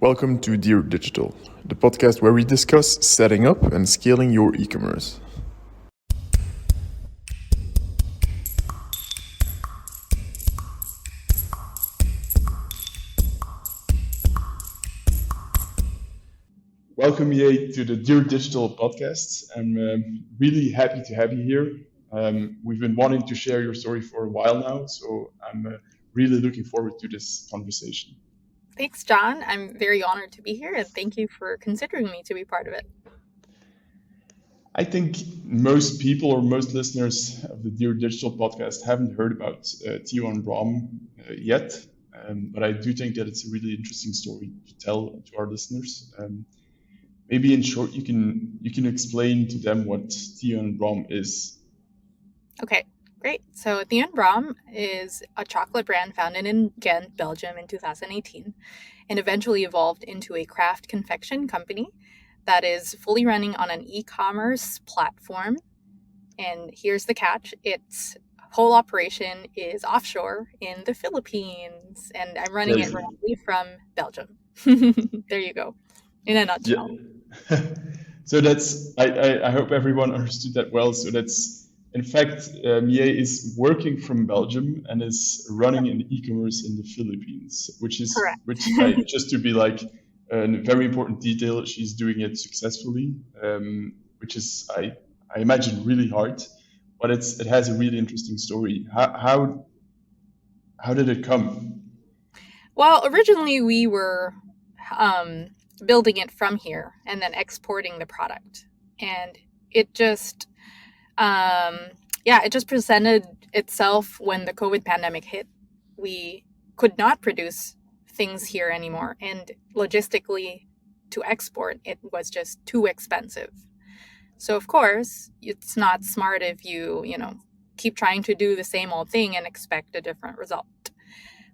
Welcome to Dear Digital, the podcast where we discuss setting up and scaling your e-commerce. Welcome, Myey, to the Dear Digital podcast. I'm really happy to have you here. We've been wanting to share your story for a while now, so I'm really looking forward to this conversation. Thanks, John. I'm very honored to be here, and thank you for considering me to be part of it. I think most people or most listeners of the Dear Digital podcast haven't heard about Theo Brom yet, but I do think that it's a really interesting story to tell to our listeners. Maybe in short, you can explain to them what Theo Brom is. Okay, great. So Theo Brom is a chocolate brand founded in Gent, Belgium in 2018, and eventually evolved into a craft confection company that is fully running on an e-commerce platform. And here's the catch. Its whole operation is offshore in the Philippines, and I'm running it remotely from Belgium. There you go, in a nutshell. Yeah. So that's, I hope everyone understood that well. So that's, in fact, Myey is working from Belgium and is running an e-commerce in the Philippines, which just to be like a very important detail, she's doing it successfully, which is, I imagine, really hard, but it has a really interesting story. How did it come? Well, originally we were building it from here and then exporting the product, and it just presented itself when the COVID pandemic hit. We could not produce things here anymore, and logistically to export it was just too expensive. So of course it's not smart if you keep trying to do the same old thing and expect a different result.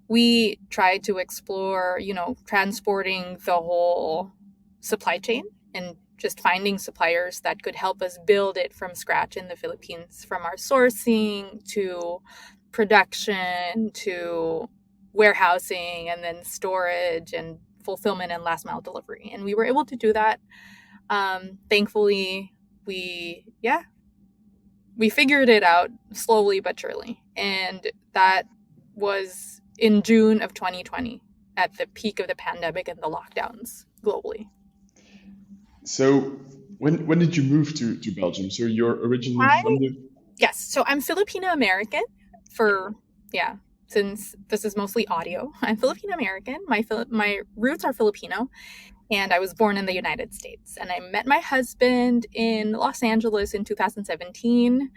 We tried to explore, transporting the whole supply chain and just finding suppliers that could help us build it from scratch in the Philippines, from our sourcing to production to warehousing and then storage and fulfillment and last mile delivery. And we were able to do that. Thankfully, we figured it out slowly but surely. And that was in June of 2020, at the peak of the pandemic and the lockdowns globally. So when did you move to Belgium? So you're originally from the... Yes, so I'm Filipino American since this is mostly audio. I'm Filipino American. My roots are Filipino, and I was born in the United States. And I met my husband in Los Angeles in 2017.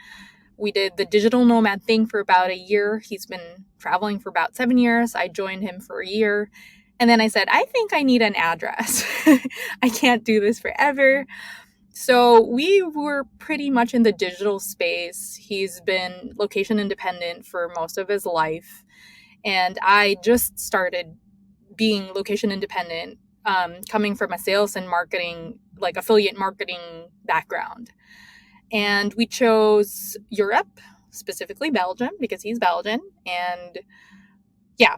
We did the digital nomad thing for about a year. He's been traveling for about 7 years. I joined him for a year. And then I said, I think I need an address. I can't do this forever. So we were pretty much in the digital space. He's been location independent for most of his life. And I just started being location independent, coming from a sales and marketing, like affiliate marketing background. And we chose Europe, specifically Belgium, because he's Belgian. And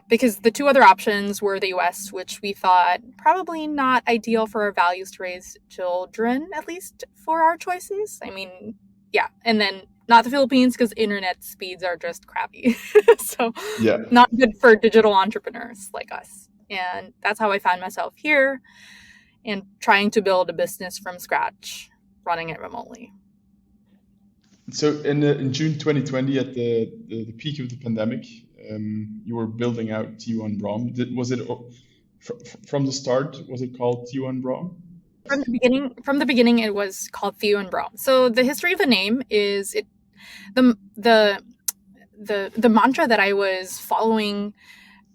because the two other options were the US, which we thought probably not ideal for our values to raise children, at least for our choices. And then not the Philippines because internet speeds are just crappy. So not good for digital entrepreneurs like us. And that's how I found myself here and trying to build a business from scratch, running it remotely. So in June 2020, at the peak of the pandemic, you were building out Theo Brom. Was it from the start? Was it called Theo Brom? From the beginning, it was called Theo Brom. So the history of the name is the mantra that I was following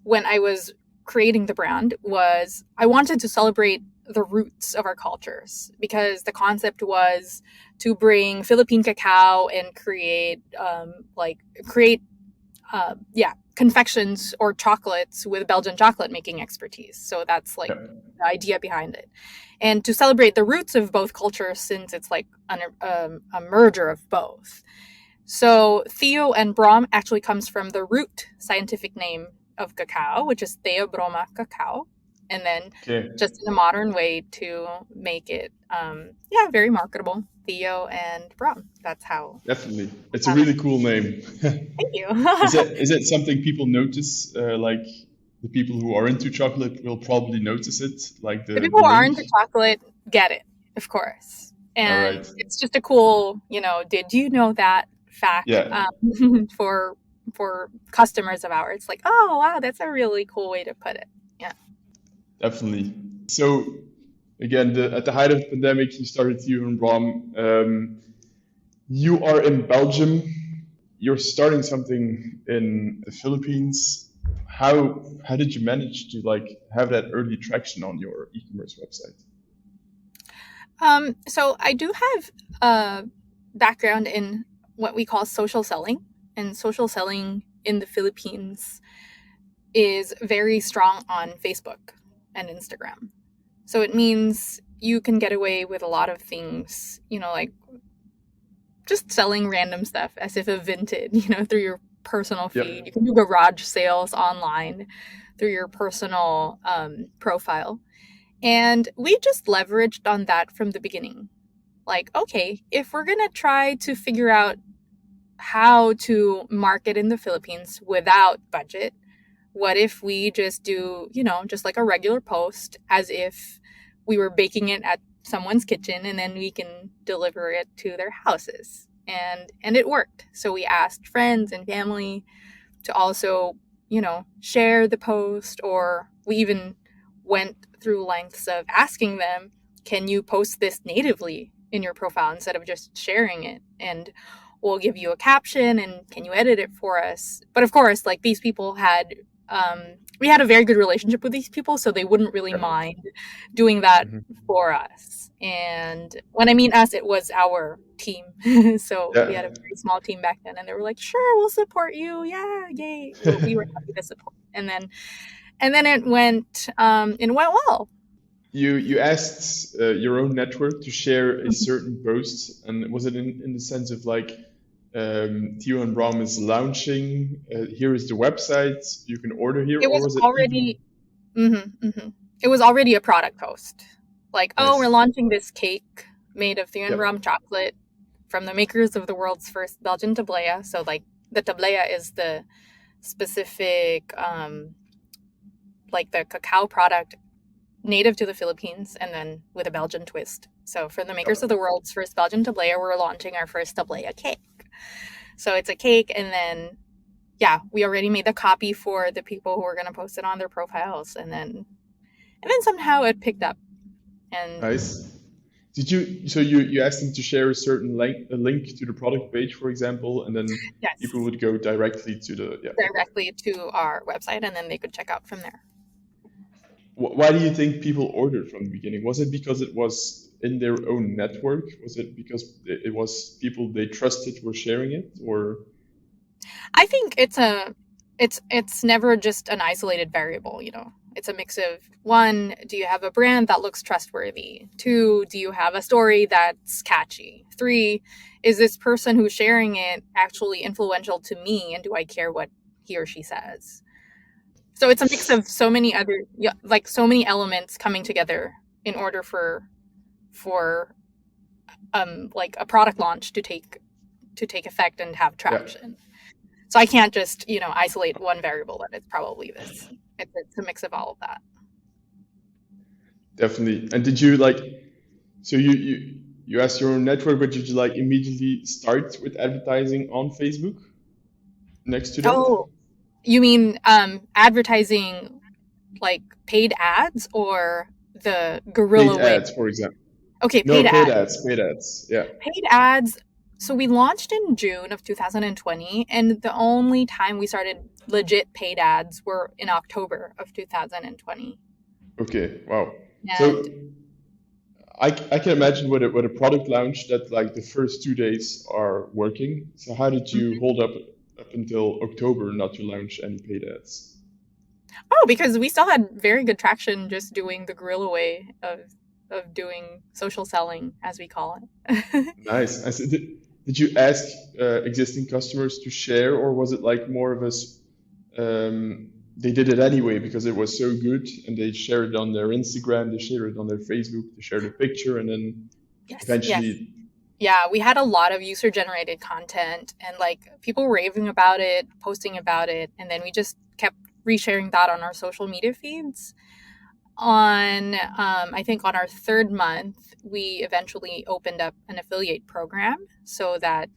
when I was creating the brand was I wanted to celebrate the roots of our cultures, because the concept was to bring Philippine cacao and create confections or chocolates with Belgian chocolate making expertise. So that's the idea behind it, and to celebrate the roots of both cultures, since it's like a merger of both. So Theo and Brom actually comes from the root scientific name of cacao, which is Theo Broma cacao. and then Okay, just in a modern way to make it, very marketable. Theo and Brom. That's how. definitely. That's It's a how that. really cool name. Thank you. Is it something people notice? Like the people who are into chocolate will probably notice it, like The the people who are link. into chocolate get it, of course. All And right. it's just a cool, did you know that fact, Yeah, for customers of ours. Like, oh wow, that's a really cool way to put it. Yeah. definitely. So again, at the height of the pandemic, you started Theo and Brom. You are in Belgium. You're starting something in the Philippines. How did you manage to like have that early traction on your e-commerce website? So I do have a background in what we call social selling, and social selling in the Philippines is very strong on Facebook and Instagram. So it means you can get away with a lot of things, like just selling random stuff as if it vinted, through your personal feed. You Yep. can do garage sales online through your personal profile. And we just leveraged on that from the beginning. Like, okay, if we're going to try to figure out how to market in the Philippines without budget, what if we just do, just like a regular post as if we were baking it at someone's kitchen, and then we can deliver it to their houses. And it worked. So we asked friends and family to also, share the post, or we even went through lengths of asking them, can you post this natively in your profile instead of just sharing it? And we'll give you a caption, and can you edit it for us? But of course, like, these people had, we had a very good relationship with these people, so they wouldn't really Yep. mind doing that Mhm. for us. And when I mean us, it was our team. So we had a Yeah. very small team back then, and they were like, "Sure, we'll support you. Yeah, yay!" We were happy to support, and then it went well. You asked your own network to share a certain post, and was it in the sense of like Theo and Brom is launching, here is the website, you can order here, It or was was it even already, it was already a product post. Like, oh, we're nice? launching this cake made of Theo and Yep. Brom chocolate from the makers of the world's first Belgian tablea. So, like, the tablea is the specific, like the cacao product native to the Philippines and then with a Belgian twist. So, for the makers of Yep. the world's first Belgian tablea, we're launching our first tablea cake. So, it's a cake, and then, yeah, we already made the copy for the people who are going to post it on their profiles, and then somehow it picked up. And Nice. So you asked them to share a certain link to the product page, for example, and then people yes, would go directly to the, yeah, okay. directly to our website, and then they could check out from there. Why do you think people ordered from the beginning? Was it because it was in their own network? Was it because it was people they trusted were sharing it, or I think it's never just an isolated variable. It's a mix of, one, do you have a brand that looks trustworthy? Two, do you have a story that's catchy? Three, is this person who's sharing it actually influential to me, and do I care what he or she says? So it's a mix of so many other, yeah, like so many elements coming together in order for like a product launch to take effect and have yeah, traction. So I can't just, isolate one variable, that it's probably this. It's a mix of all of that. definitely. And did you like, so you asked your own network, but did you like immediately start with advertising on Facebook next to that? Oh, you mean advertising, like paid ads, or the Paid guerrilla way? ads, for example. Okay, No, paid ads. paid ads. Yeah. Paid ads. So we launched in June of 2020, and the only time we started legit paid ads were in October of 2020. Okay. Wow. And So I can imagine with a product launch that like the first 2 days are working. So how did you hold up until October not to launch any paid ads? oh, because we still had very good traction just doing the guerrilla way of doing social selling, as we call it. Nice. I said, did you ask existing customers to share, or was it like more of a they did it anyway because it was so good, and they shared it on their Instagram, they shared it on their Facebook, they shared a picture, and then Yes, yes. eventually, Yeah, we had a lot of user generated content and like people raving about it, posting about it, and then we just kept resharing that on our social media feeds. On I think on our third month, we eventually opened up an affiliate program so that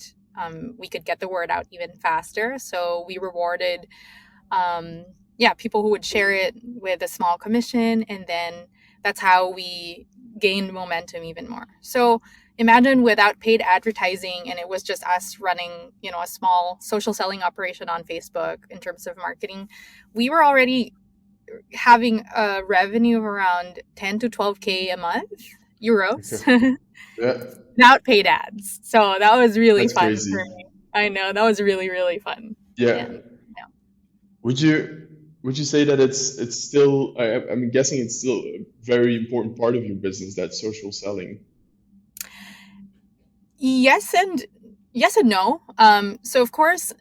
we could get the word out even faster. So we rewarded people who would share it with a small commission, and then that's how we gained momentum even more. So imagine without paid advertising, and it was just us running, a small social selling operation on Facebook in terms of marketing, we were already having a revenue of around 10 to 12K a month, euros, okay, yeah, without paid ads. So that was really that's fun for crazy. me. I know that was really, really fun. Yeah. And Would you say that it's still, I'm guessing it's still a very important part of your business, that social selling? yes and no. So of course,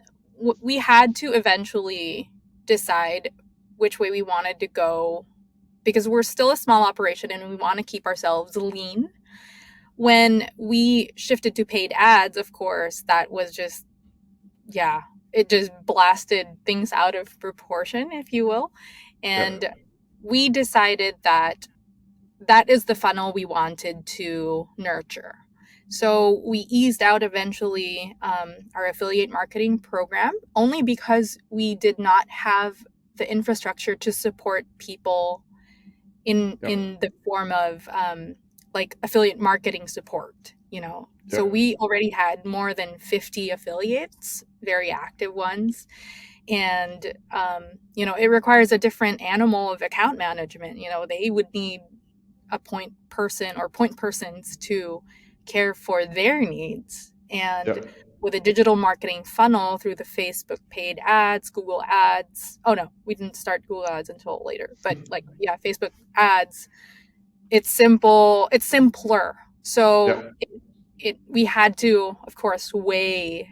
we had to eventually decide which way we wanted to go because we're still a small operation and we want to keep ourselves lean. When we shifted to paid ads, of course, that was just, it just blasted things out of proportion, if you will. Yeah, And we decided that that is the funnel we wanted to nurture. So we eased out eventually our affiliate marketing program only because we did not have the infrastructure to support people in yeah, the form of like affiliate marketing support. yeah, So we already had more than 50 affiliates, very active ones, and it requires a different animal of account management. They would need a point person or point persons to care for their needs. yeah. And with a digital marketing funnel through the Facebook paid ads, Google ads. Oh no, we didn't start Google ads until later. But Facebook ads, it's simple, it's simpler. Yeah. So we had to, of course, weigh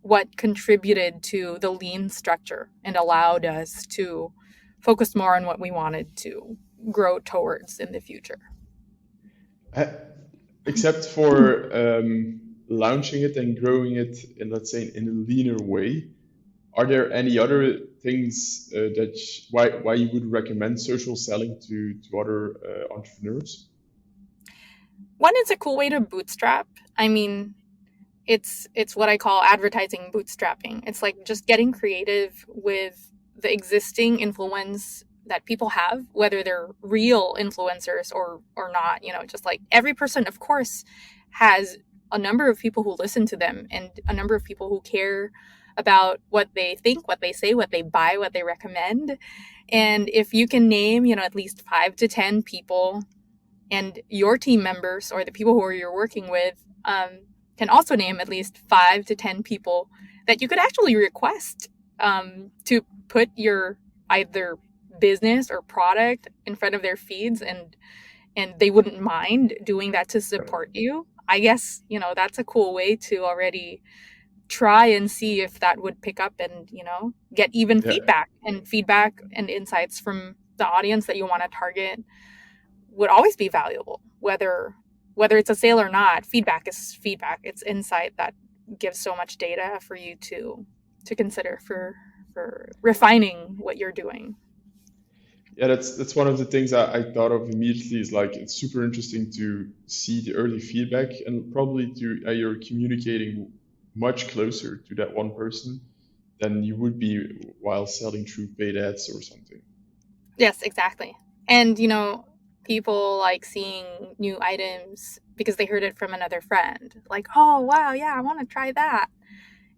what contributed to the lean structure and allowed us to focus more on what we wanted to grow towards in the future. Uh, Except for launching it and growing it in, let's say, in a leaner way, are there any other things why you would recommend social selling to other entrepreneurs? One, it's a cool way to bootstrap. I mean, it's what I call advertising bootstrapping. It's like just getting creative with the existing influence that people have, whether they're real influencers or not. Just like every person, of course, has a number of people who listen to them and a number of people who care about what they think, what they say, what they buy, what they recommend. And if you can name, at least 5 to 10 people, and your team members or the people who you're working with can also name at least 5 to 10 people that you could actually request to put your either business or product in front of their feeds, and they wouldn't mind doing that to support you. I guess that's a cool way to already try and see if that would pick up and get even Yeah, feedback and insights from the audience that you want to target would always be valuable, whether it's a sale or not. Feedback is feedback. It's insight that gives so much data for you to consider for refining what you're doing. yeah. That's one of the things I thought of immediately. Is like it's super interesting to see the early feedback, and probably you're communicating much closer to that one person than you would be while selling through paid ads or something. Yes, exactly. And people like seeing new items because they heard it from another friend. Like, oh wow, yeah, I want to try that.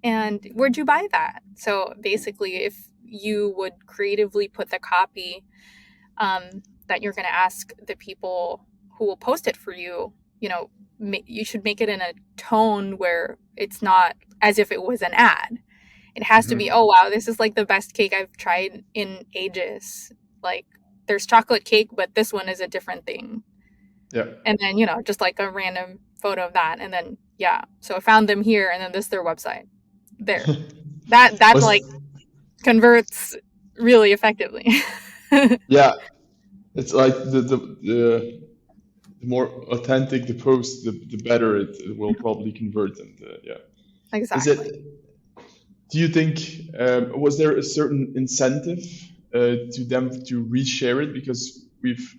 And where'd you buy that? So basically, if you would creatively put the copy that you're going to ask the people who will post it for you, you should make it in a tone where it's not as if it was an ad. It has to be, Hmm. oh wow, this is like the best cake I've tried in ages. Like there's chocolate cake, but this one is a different thing. Yeah. And then, just like a random photo of that. And then, yeah. So I found them here and then this is their website. There. That Was like converts really effectively. Yeah, it's like the more authentic the post, the better it will probably convert. And yeah, is Exactly. it? Do you think was there a certain incentive to them to reshare it? Because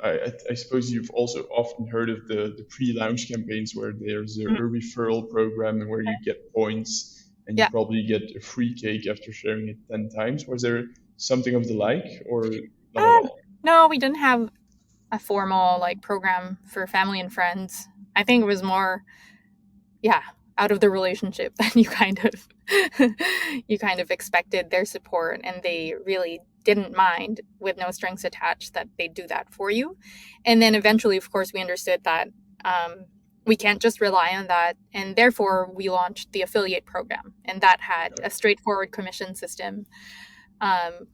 I suppose you've also often heard of the pre-launch campaigns where there's a Mhm. referral program and where you get points and you Yeah. probably get a free cake after sharing it 10 times. Was there something of the like or not at Um, all? no, we didn't have a formal like program for family and friends. I think it was more, yeah, out of the relationship that you kind of expected their support, and they really didn't mind with no strings attached that they'd do that for you. And then eventually, of course, we understood that we can't just rely on that, and therefore we launched the affiliate program, and that had a straightforward commission system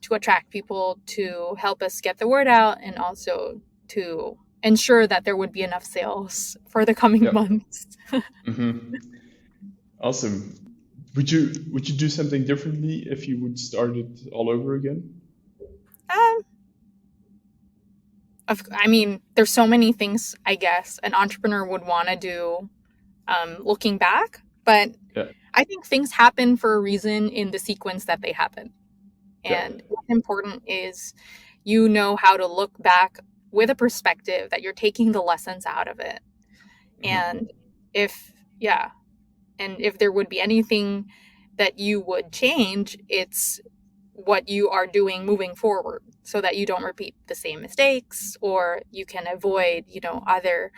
to attract people, to help us get the word out, and also to ensure that there would be enough sales for the coming Yeah. months. Hmm. Awesome. Would you do something differently if you would start it all over again? Um, I mean, there's so many things I guess an entrepreneur would want to do looking back, but Yeah. I think things happen for a reason in the sequence that they happen. Yeah. And what's important is you know how to look back with a perspective that you're taking the lessons out of it. Hmm. And if, yeah, and if there would be anything that you would change, it's what you are doing moving forward so that you don't repeat the same mistakes, or you can avoid, other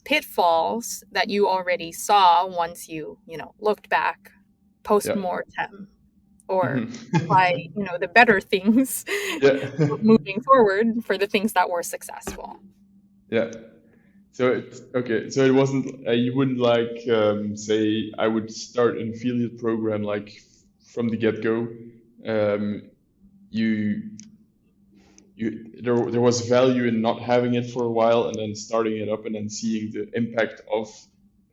pitfalls that you already saw once you looked back post Yeah. mortem, or Hmm. apply, the better things Yeah. moving forward for the things that were successful. Yeah. So it's okay. So it wasn't you wouldn't like say I would start an affiliate program like from the get-go. Um, you there was value in not having it for a while and then starting it up and then seeing the impact of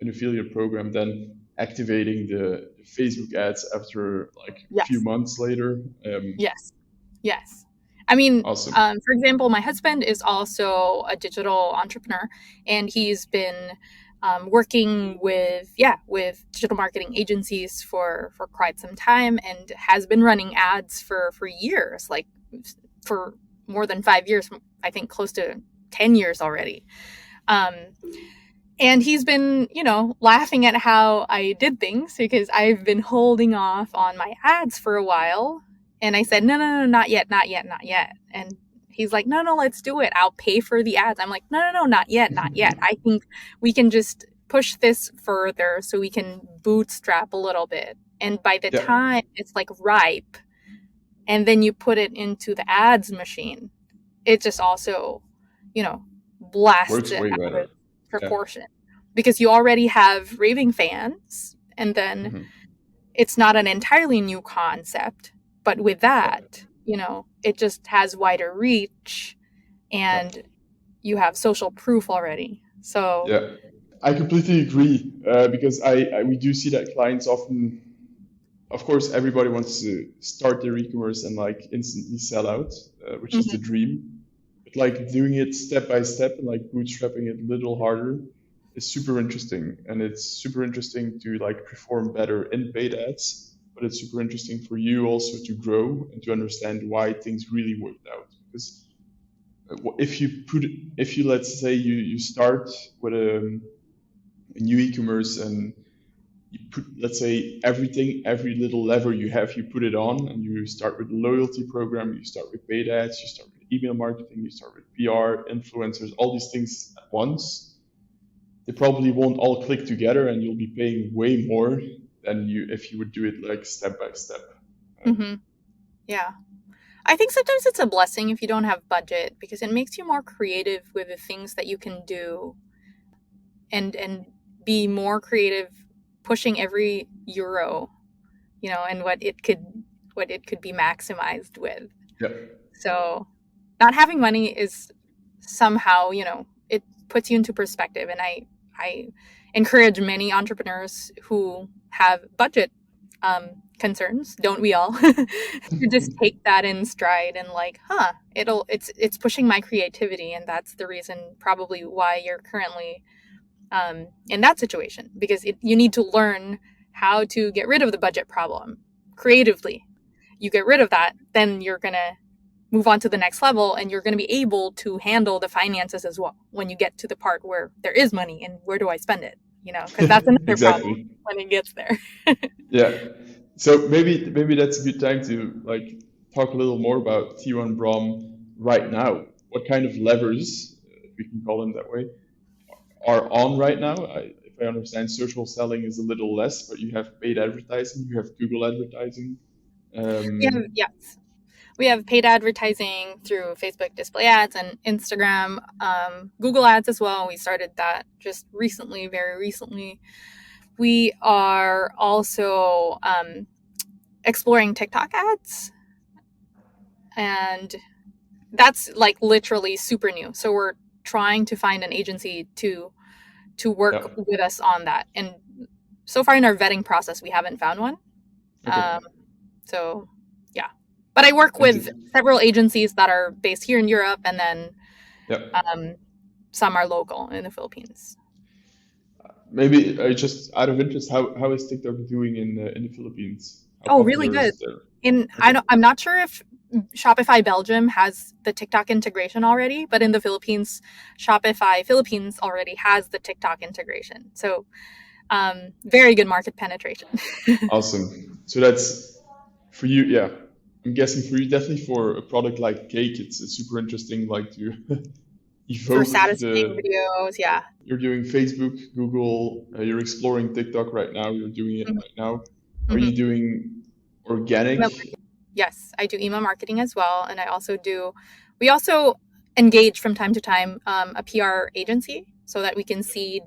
an affiliate program, then activating the Facebook ads after like a few Yes. months later. Yes. Yes. I mean, Awesome. for example, my husband is also a digital entrepreneur, and he's been working with, with digital marketing agencies for quite some time, and has been running ads for years, like for more than 5 years. I think close to 10 years already. Um, and he's been, laughing at how I did things because I've been holding off on my ads for a while. And I said, no, no, no, not yet, not yet, not yet. And he's like, no, no, let's do it. I'll pay for the ads. I'm like, no, no, no, not yet, not yet. I think we can just push this further so we can bootstrap a little bit. And by the Yeah, time it's like ripe, and then you put it into the ads machine, it just also, you know, blasts works it way out better. of Yeah. proportion because you already have raving fans, and then Hmm. it's not an entirely new concept, but with Yeah. that, it just has wider reach, Yeah. and you have social proof already. So, Yeah. I completely agree because we do see that clients often, of course, everybody wants to start their e-commerce and like instantly sell out, which is the mhm, dream. But like doing it step by step and like bootstrapping it a little harder is super interesting. And it's super interesting to like perform better in paid ads, but it's super interesting for you also to grow and to understand why things really worked out. Because if you let's say you start with a new e-commerce and you put, let's say, every little lever you have, you put it on, and you start with a loyalty program, you start with paid ads, you start with email marketing, you start with PR, influencers, all these things at once. They probably won't all click together, and you'll be paying way more than you if you would do it like step by step. Um, mhm, yeah. I think sometimes it's a blessing if you don't have budget because it makes you more creative with the things that you can do, and be more creative pushing every euro, and what it could be maximized with. yeah, So not having money is somehow, it puts you into perspective, and I encourage many entrepreneurs who have budget concerns, don't we all? To just take that in stride and like, it's pushing my creativity, and that's the reason probably why you're currently in that situation, because you need to learn how to get rid of the budget problem creatively. You get rid of that, then you're gonna move on to the next level, and you're gonna be able to handle the finances as well when you get to the part where there is money and where do I spend it? Because that's another problem Exactly. when it gets there. Yeah. So maybe that's a good time to like talk a little more about Theo and Brom right now. What kind of levers, if we can call them that way, are on right now? If I understand, social selling is a little less, but you have paid advertising, you have Google advertising. Um, Yes. We have paid advertising through Facebook display ads and Instagram, Google ads as well. We started that just recently, very recently. We are also exploring TikTok ads, and that's like literally super new. So we're trying to find an agency to yeah. work with us on that. And so far in our vetting process, we haven't found one. Okay. So yeah, but I work with several agencies that are based here in Europe, and then Yeah. some are local in the Philippines. Maybe just out of interest, how is TikTok doing in the Philippines? How Oh, really popular is good. it there? Okay. I'm not sure if Shopify Belgium has the TikTok integration already, but in the Philippines, Shopify Philippines already has the TikTok integration. So very good market penetration. Awesome. So that's for you, yeah. I'm guessing for you, definitely for a product like cake, it's super interesting, like to For evoke satisfying the. videos, yeah. You're doing Facebook, Google, you're exploring TikTok right now. You're doing it Mhm. right now. Are you Mhm. doing organic? Yes, I do email marketing as well, and we also engage from time to time a PR agency so that we can seed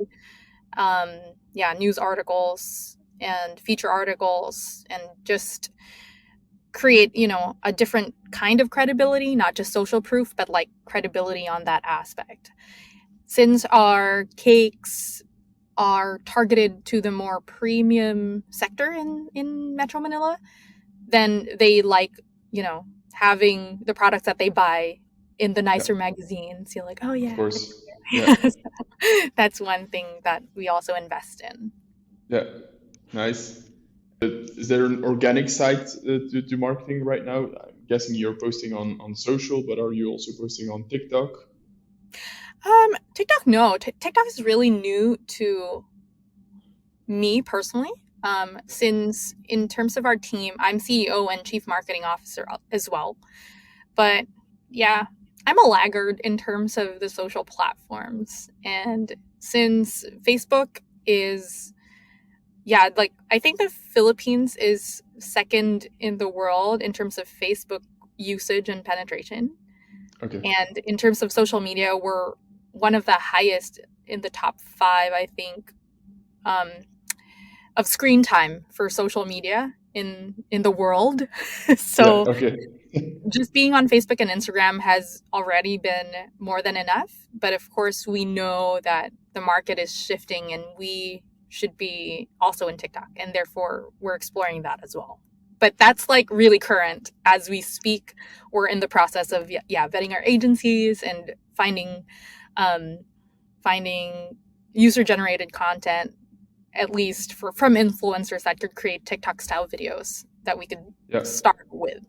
um, news articles and feature articles and just create, a different kind of credibility, not just social proof, but like credibility on that aspect. Since our cakes are targeted to the more premium sector in Metro Manila, then they like, having the products that they buy in the Yeah, nicer magazines. You're like, oh of yeah. course. Yeah, That's one thing that we also invest in. yeah, nice. Is there an organic side to marketing right now? I'm guessing you're posting on social, but are you also posting on TikTok? TikTok, no. TikTok is really new to me personally. Since in terms of our team, I'm CEO and chief marketing officer as well. But yeah, I'm a laggard in terms of the social platforms. And since Facebook is, like I think the Philippines is second in the world in terms of Facebook usage and penetration. Okay. And in terms of social media, we're one of the highest in the top five, I think, um, of screen time for social media in the world. Yeah, So okay. just being on Facebook and Instagram has already been more than enough. But of course, we know that the market is shifting and we should be also in TikTok. And therefore, we're exploring that as well. But that's like really current as we speak. We're in the process of, vetting our agencies and um, finding user generated content, at least from influencers that could create TikTok style videos that we could Yeah. start with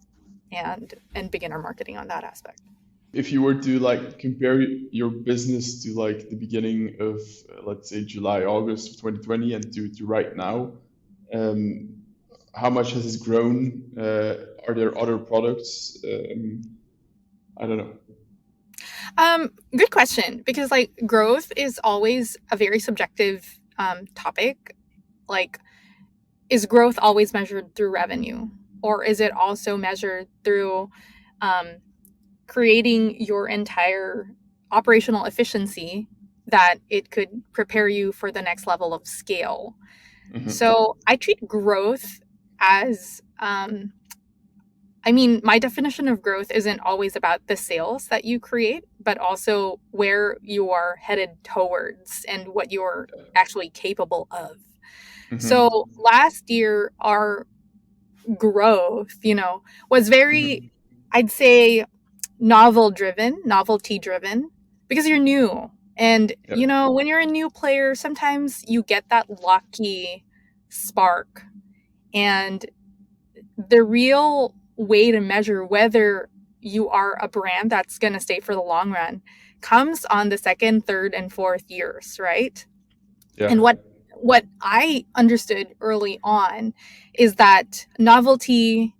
and begin our marketing on that aspect. If you were to like compare your business to like the beginning of let's say July, August of 2020 and to right now, um, how much has it grown? Are there other products? I don't know. Good question, because like growth is always a very subjective topic. Like, is growth always measured through revenue, or is it also measured through um, creating your entire operational efficiency that it could prepare you for the next level of scale? Hmm. So I treat growth as I mean, my definition of growth isn't always about the sales that you create, but also where you are headed towards and what you're actually capable of. So last year, our growth, was very, I'd say, novelty driven, because you're new. And, when you're a new player, sometimes you get that lucky spark. And the real way to measure whether you are a brand that's going to stay for the long run comes on the second, third, and fourth years, right? Yeah. And what I understood early on is that novelty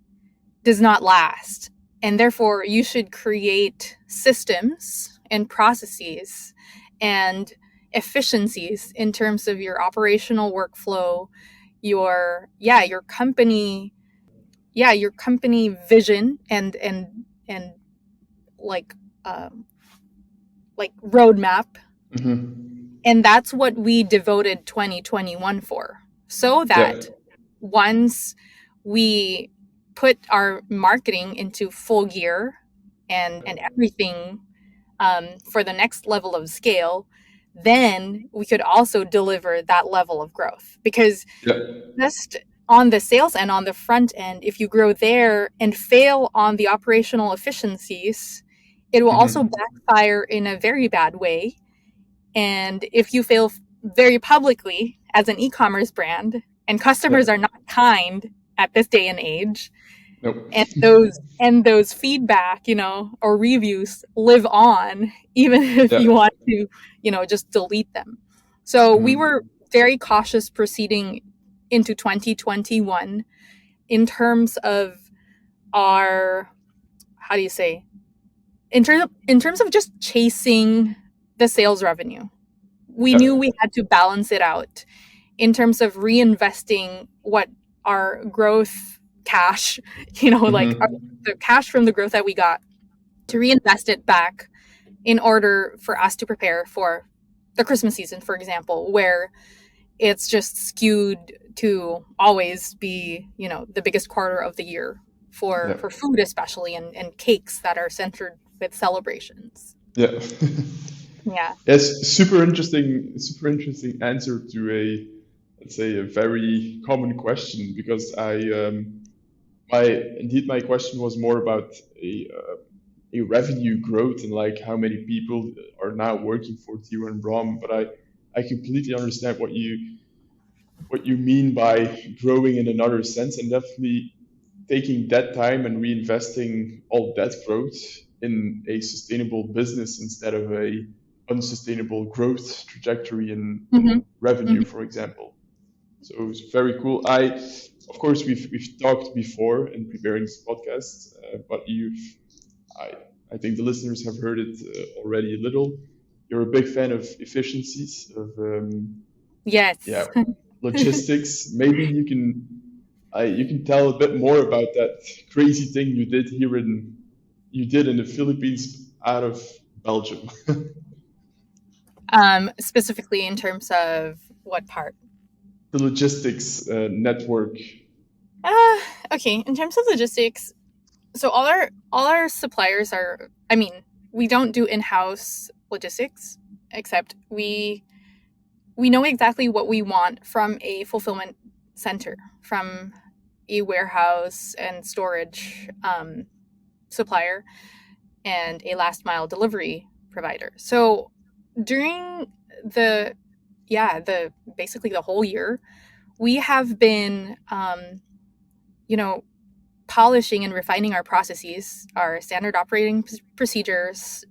does not last. And therefore, you should create systems and processes and efficiencies in terms of your operational workflow, your company vision and like roadmap. And that's what we devoted 2021 for, so that once we put our marketing into full gear and everything for the next level of scale, then we could also deliver that level of growth. Because just on the sales and on the front end, if you grow there and fail on the operational efficiencies, it will also backfire in a very bad way. And if you fail very publicly as an e-commerce brand, and customers are not kind at this day and age, and those feedback, or reviews live on, even if you want to, just delete them. So we were very cautious proceeding into 2021 in terms of our, how do you say, in terms of just chasing the sales revenue. We knew we had to balance it out in terms of reinvesting what our growth cash, the cash from the growth that we got, to reinvest it back in order for us to prepare for the Christmas season, for example, where it's just skewed to always be, the biggest quarter of the year for food, especially, and cakes that are centered with celebrations. Yeah. Yes, super interesting answer to let's say a very common question, because my question was more about a revenue growth and like how many people are now working for Theo Brom, but I completely understand what you mean by growing in another sense, and definitely taking that time and reinvesting all that growth in a sustainable business instead of a unsustainable growth trajectory in revenue, for example. So it was very cool. Of course, we've talked before in preparing this podcast, but I think the listeners have heard it already a little. You're a big fan of efficiencies, of logistics. Maybe you can tell a bit more about that crazy thing you did in the Philippines out of Belgium. Specifically in terms of what part? The logistics network. Okay. In terms of logistics, so all our suppliers are, we don't do in-house logistics, except we know exactly what we want from a fulfillment center, from a warehouse and storage supplier, and a last mile delivery provider. So during basically the whole year, we have been, polishing and refining our processes, our standard operating procedures,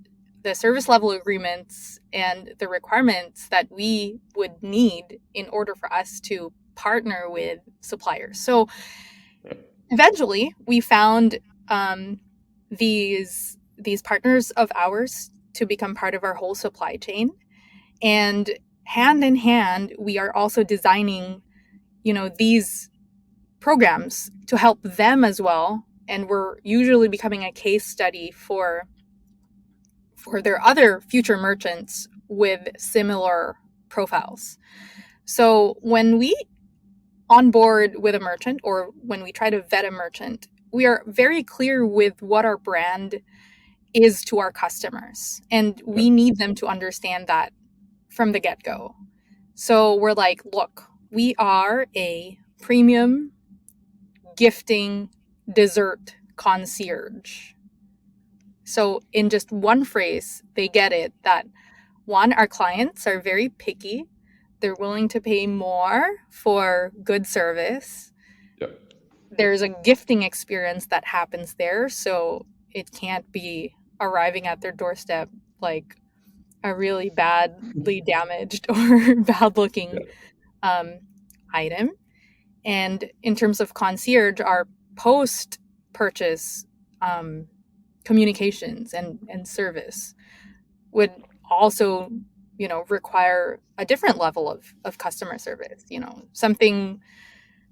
the service level agreements, and the requirements that we would need in order for us to partner with suppliers. So eventually we found these partners of ours to become part of our whole supply chain. And hand in hand, we are also designing, these programs to help them as well. And we're usually becoming a case study for their other future merchants with similar profiles. So when we onboard with a merchant, or when we try to vet a merchant, we are very clear with what our brand is to our customers. And we need them to understand that from the get-go. So we're like, look, We are a premium gifting dessert concierge. So in just one phrase, they get it that one, our clients are very picky. They're willing to pay more for good service. Yeah. There's a gifting experience that happens there, so it can't be arriving at their doorstep like a really badly damaged or bad looking Yeah. item. And in terms of concierge, our post purchase communications and service would also, require a different level of customer service.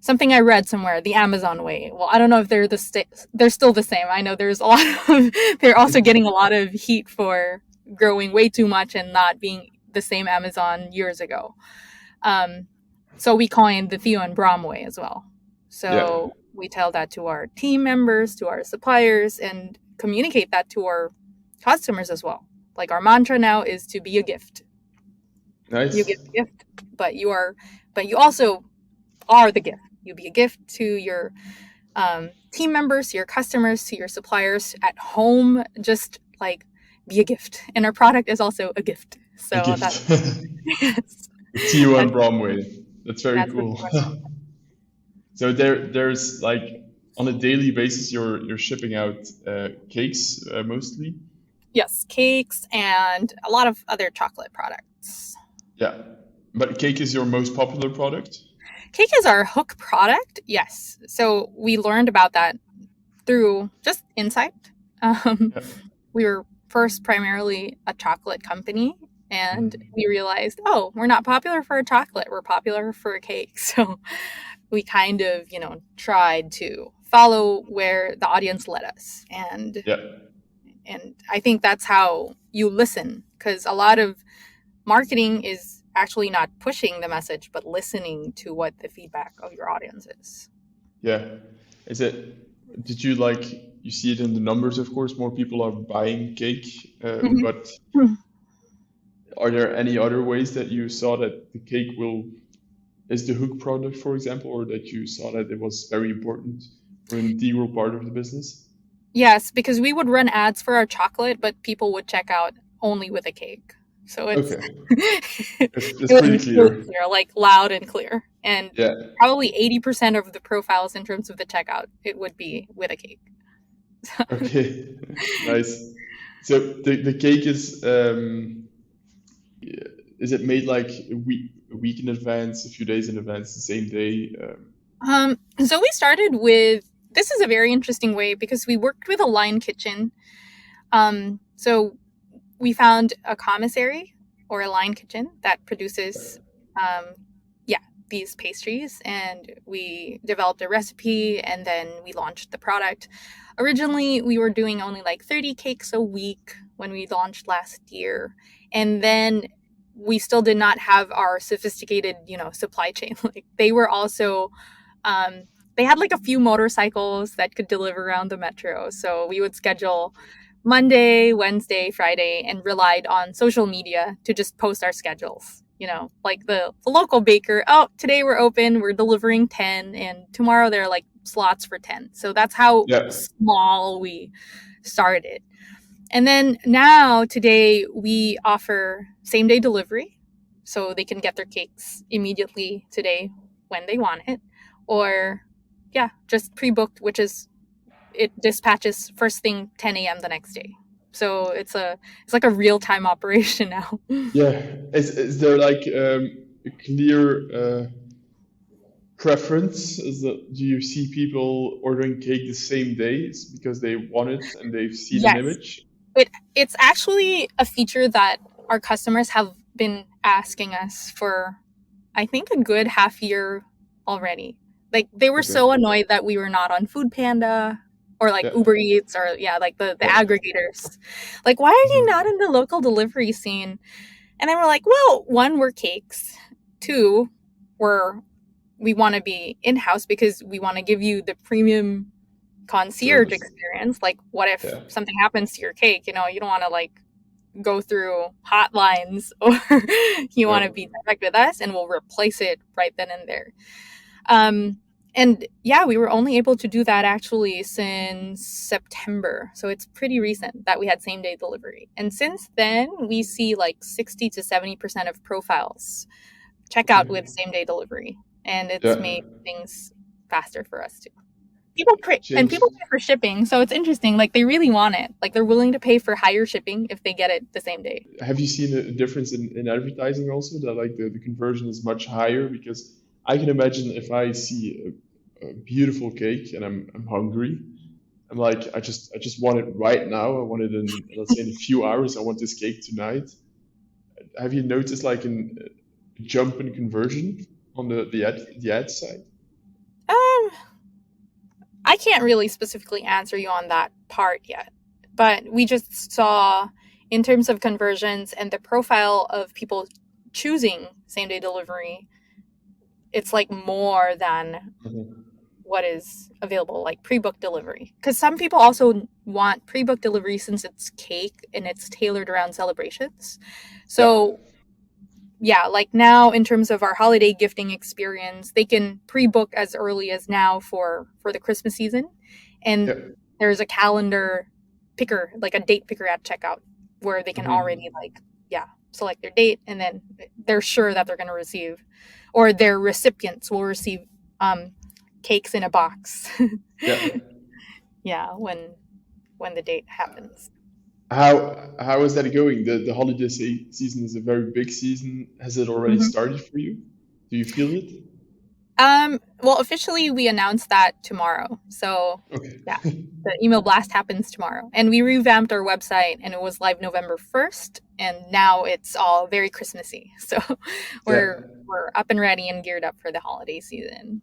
Something I read somewhere, the Amazon way. Well, I don't know if they're still the same. I know there's a lot of they're also getting a lot of heat for growing way too much and not being the same Amazon years ago. So we coined the Theo and Brom way as well. Yeah. So we tell that to our team members, to our suppliers, and communicate that to our customers as well. Like our mantra now is to be a gift. You Nice. give a gift, but you also are the gift. You be a gift to your team members, to your customers, to your suppliers at home. Just like be a gift, and our product is also a gift. A So gift. that's yes, Theo and that's Bromway. That's very that's the cool. question. So there's like on a daily basis you're shipping out cakes mostly. Yes, cakes and a lot of other chocolate products. Yeah. But cake is your most popular product? Cake is our hook product. Yes. So we learned about that through just insight. Um, Yeah. we were first primarily a chocolate company, and Mm. we realized, oh, we're not popular for a chocolate, we're popular for a cake. So we kind of, tried to follow where the audience led us. And Yeah. I think that's how you listen, because a lot of marketing is actually not pushing the message, but listening to what the feedback of your audience is. Yeah. Is it, did you you see it in the numbers, of course, more people are buying cake, but Mhm. are there any other ways that you saw that the cake is the hook product, for example, or that you saw that it was very important or an integral part of the business? Yes, because we would run ads for our chocolate, but people would check out only with a cake. So it's Okay. it That's was pretty really clear. clear, like loud and clear. And Yeah. probably 80% of the profiles in terms of the checkout, it would be with a cake. Okay. Nice. So the cake is it made like a week in advance, a few days in advance, the same day? So we started with this is a very interesting way because we worked with a line kitchen. So we found a commissary or a line kitchen that produces, yeah, these pastries, and we developed a recipe, and then we launched the product. Originally, we were doing only like 30 cakes a week when we launched last year, and then we still did not have our sophisticated, supply chain. Like they were also um, they had like a few motorcycles that could deliver around the metro. So we would schedule Monday, Wednesday, Friday, and relied on social media to just post our schedules. Like the local baker, oh, today we're open, we're delivering 10, and tomorrow there are like slots for 10. So that's how Yeah. small we started. And then now, today, we offer same day delivery. So they can get their cakes immediately today when they want it. Or, yeah, just pre booked, which is it dispatches first thing 10 a.m. the next day. So it's like a real time operation now. Yeah. Is there like a clear preference? Do you see people ordering cake the same days because they want it and they've seen an Yes. image? It's actually a feature that our customers have been asking us for, I think, a good half year already. Like they were Okay. so annoyed that we were not on Food Panda or like Yeah. Uber Eats or like the Yeah. aggregators. Like, why are you Mhm. not in the local delivery scene? And then we're like, well, one, we're cakes. Two, we want to be in-house because we want to give you the premium concierge Service. experience. Like, what if Yeah. something happens to your cake? You don't want to like go through hotlines or you want to be direct with us, and we'll replace it right then and there. And yeah, we were only able to do that actually since September. So it's pretty recent that we had same day delivery. And since then, we see like 60 to 70% of profiles check out with same day delivery. And it's made things faster for us too. People pay for shipping, so it's interesting. Like they really want it. Like they're willing to pay for higher shipping if they get it the same day. Have you seen a difference in advertising also, that like the conversion is much higher? Because I can imagine if I see a beautiful cake and I'm hungry, I'm like, I just want it right now. I want it in, let's say, in a few hours. I want this cake tonight. Have you noticed like a jump in conversion on the ad side? I can't really specifically answer you on that part yet, but we just saw in terms of conversions and the profile of people choosing same day delivery, it's like more than what is available, like pre-booked delivery. Because some people also want pre-booked delivery since it's cake and it's tailored around celebrations. So yeah, like now in terms of our holiday gifting experience, they can pre-book as early as now for the Christmas season. And there's a calendar picker, like a date picker at checkout, where they can already select their date, and then they're sure that they're going to receive, or their recipients will receive cakes in a box. When the date happens. How is that going? The holiday season is a very big season. Has it already started for you? Do you feel it? Well, officially we announced that tomorrow. So the email blast happens tomorrow. And we revamped our website, and it was live November 1st. And now it's all very Christmassy. So we're up and ready and geared up for the holiday season.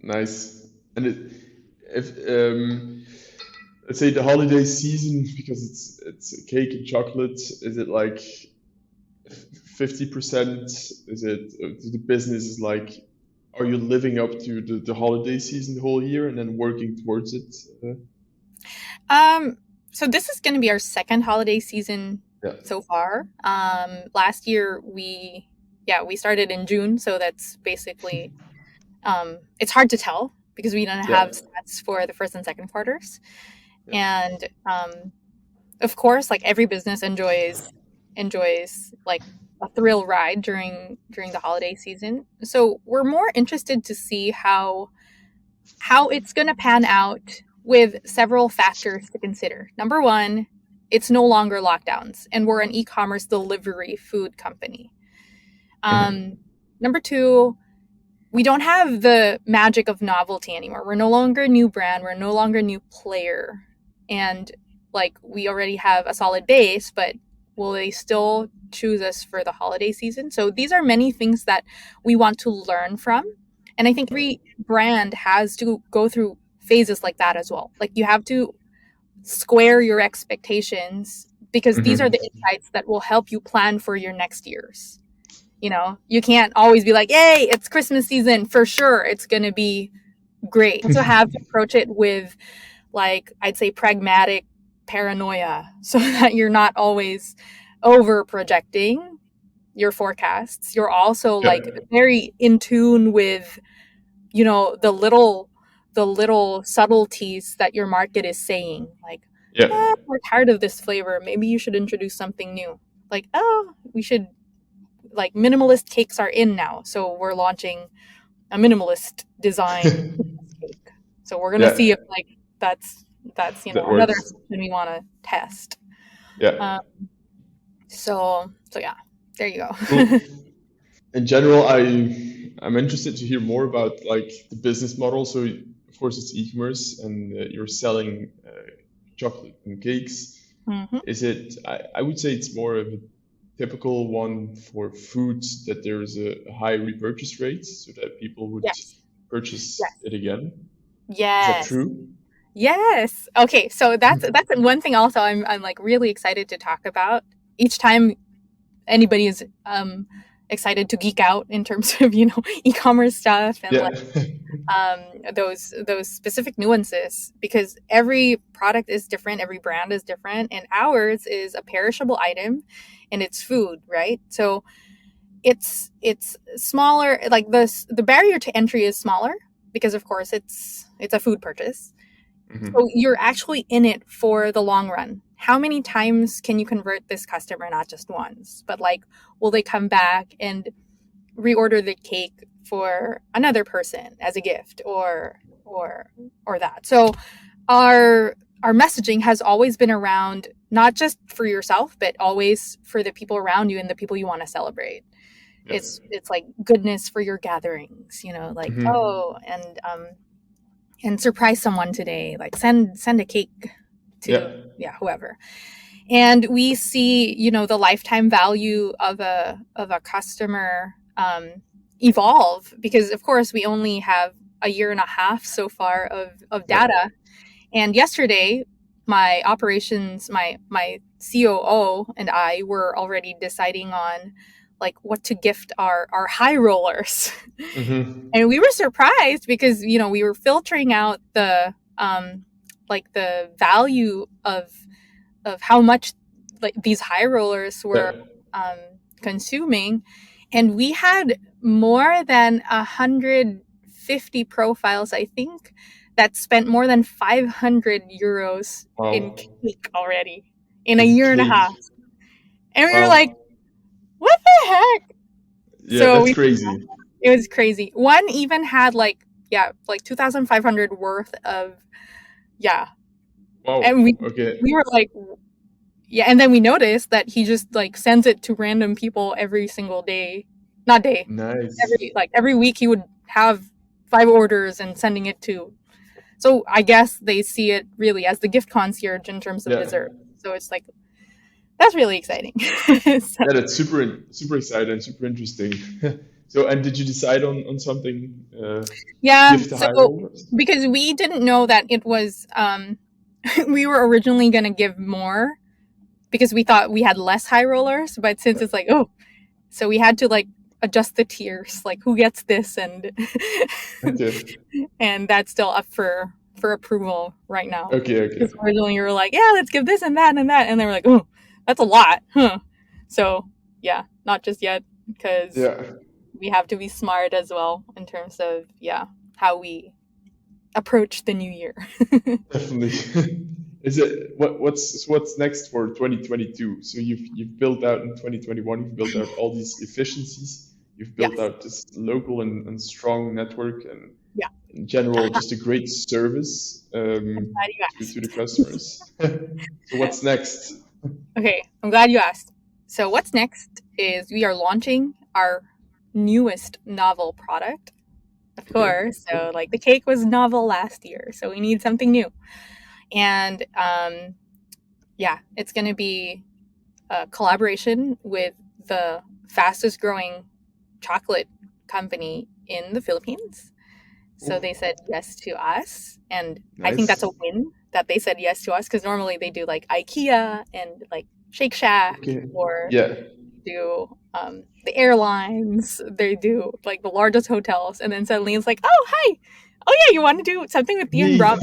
Nice. And let's say the holiday season, because it's cake and chocolate, is it like 50%? Is it the business is like, are you living up to the holiday season the whole year and then working towards it? So this is going to be our second holiday season so far. Last year we started in June, so that's basically it's hard to tell because we don't have stats for the first and second quarters. And of course, like every business enjoys like a thrill ride during the holiday season. So we're more interested to see how it's going to pan out with several factors to consider. Number one, it's no longer lockdowns, and we're an e-commerce delivery food company. Number two, we don't have the magic of novelty anymore. We're no longer a new brand. We're no longer a new player. And like we already have a solid base, but will they still choose us for the holiday season? So these are many things that we want to learn from. And I think every brand has to go through phases like that as well. Like you have to square your expectations, because these are the insights that will help you plan for your next years. You know, you can't always be like, yay, it's Christmas season, for sure it's going to be great. So have to approach it with, like, I'd say pragmatic paranoia, so that you're not always over projecting your forecasts. You're also like very in tune with, you know, the little subtleties that your market is saying. Like, we're tired of this flavor. Maybe you should introduce something new. Like, we should, like, minimalist cakes are in now, so we're launching a minimalist design cake. So we're gonna see if like that's another something we want to test. So yeah, there you go. Cool. In general, I'm interested to hear more about like the business model. So of course it's e-commerce, and you're selling chocolate and cakes. Is it? I would say it's more of a typical one for foods, that there's a high repurchase rate, so that people would purchase it again. Yes. Is that true? Yes. Okay. So that's one thing also I'm like really excited to talk about. Each time anybody is excited to geek out in terms of, e-commerce stuff and Yeah. like those specific nuances, because every product is different, every brand is different, and ours is a perishable item and it's food, right? So it's smaller, like the barrier to entry is smaller because of course it's a food purchase. So you're actually in it for the long run. How many times can you convert this customer? Not just once, but like, will they come back and reorder the cake for another person as a gift or that? So our messaging has always been around not just for yourself, but always for the people around you and the people you want to celebrate. Yeah. It's like goodness for your gatherings, like, oh, and surprise someone today, like send a cake to whoever. And we see, the lifetime value of a customer evolve, because of course we only have a year and a half so far of data. And yesterday my operations, my COO and I were already deciding on like what to gift our high rollers. And we were surprised because, we were filtering out the like the value of how much like these high rollers were consuming. And we had more than 150 profiles, I think, that spent more than 500 euros in cake already in a year and a half. And we were like, what the heck? Yeah, so that's crazy. It was crazy. One even had like 2,500 worth of, Wow. And we were like, and then we noticed that he just like sends it to random people every single day. Not day. Nice. Every week he would have 5 orders and sending it to. So I guess they see it really as the gift concierge in terms of dessert. So it's like, that's really exciting. Yeah, that's super exciting and super interesting. So, and did you decide on something? Because we didn't know that it was, we were originally going to give more because we thought we had less high rollers, but since it's like, so we had to like adjust the tiers, like who gets this, and and that's still up for approval right now. Okay. Because originally you were like, let's give this and that and that, and they were like, oh, that's a lot, huh? So not just yet, because we have to be smart as well in terms of how we approach the new year. Definitely. Is it what's next for 2022? So you've built out in 2021, you've built out all these efficiencies, you've built out this local and strong network, and in general just a great service to the customers. So what's next? Okay, I'm glad you asked. So what's next is we are launching our newest novel product, of course. So like the cake was novel last year, so we need something new. And it's going to be a collaboration with the fastest growing chocolate company in the Philippines. So they said yes to us, and I think that's a win that they said yes to us, because normally they do like IKEA and like Shake Shack or do the airlines, they do like the largest hotels, and then suddenly it's like, oh hi, you want to do something with Theo Brom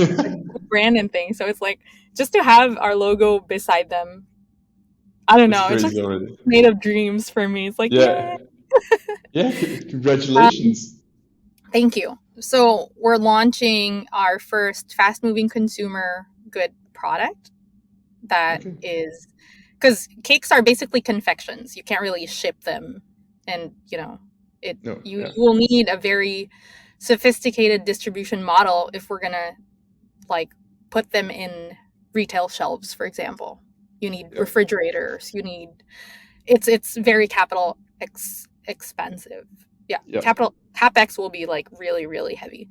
brand and thing. So it's like just to have our logo beside them, I don't know, it's just made of dreams for me. It's like congratulations. Thank you. So we're launching our first fast-moving consumer good product that is, because cakes are basically confections. You can't really ship them, and you will need a very sophisticated distribution model if we're gonna like put them in retail shelves, for example. You need refrigerators. You need it's very capital expensive. CapEx will be like really, really heavy.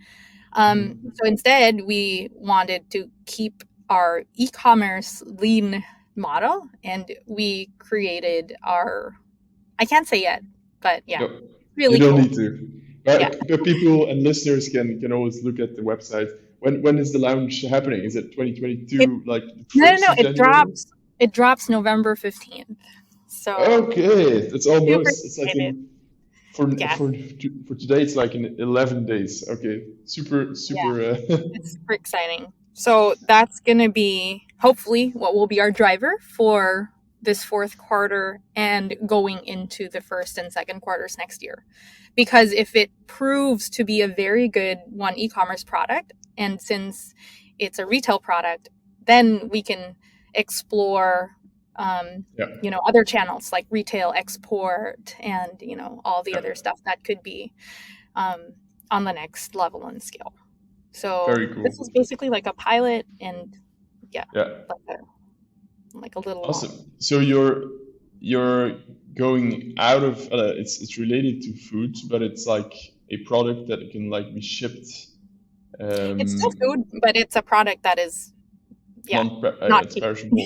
So instead, we wanted to keep our e-commerce lean model, and we created our, I can't say yet, but really you don't cool. need to. But people and listeners can always look at the website. When is the launch happening? Is it 2022? No. It drops November 15th. So okay, it's almost. It's like Yes, for today, it's like in 11 days. Okay, yeah, super. it's super exciting. So that's going to be hopefully what will be our driver for this fourth quarter and going into the first and second quarters next year. Because if it proves to be a very good one e-commerce product, and since it's a retail product, then we can explore Yeah, other channels like retail export and all the yeah, other stuff that could be um, on the next level and scale. So very this cool. is basically like a pilot, and yeah, Yeah, like a little awesome. So you're going out of it's related to food, but it's like a product that can like be shipped. it's still Um, food, but it's a product that is not it's cake. perishable.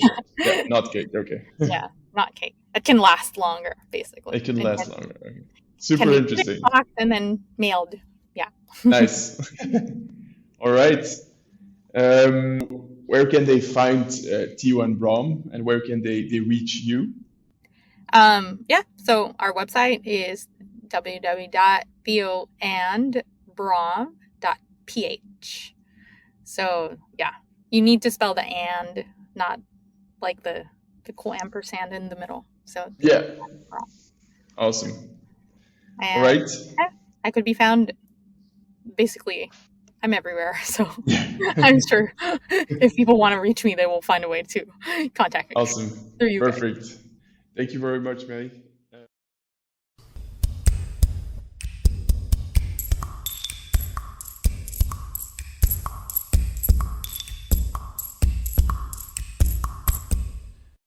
Yeah, not cake. Okay, Yeah, not cake. It can last longer, basically, it can and last longer. Okay. can Super be put in a interesting. box and then mailed. Yeah. Nice. All right. Where can they find Theo and Brom, and where can they reach you? Yeah. So our website is www.theoandbrom.ph. So yeah, you need to spell the and, not like the cool ampersand in the middle. So Yeah, Brom. awesome. All And right. yeah, I could be found basically. I'm everywhere, so Yeah. I'm sure if people want to reach me, they will find a way to contact me Awesome. through you guys. Perfect. Thank you very much, May.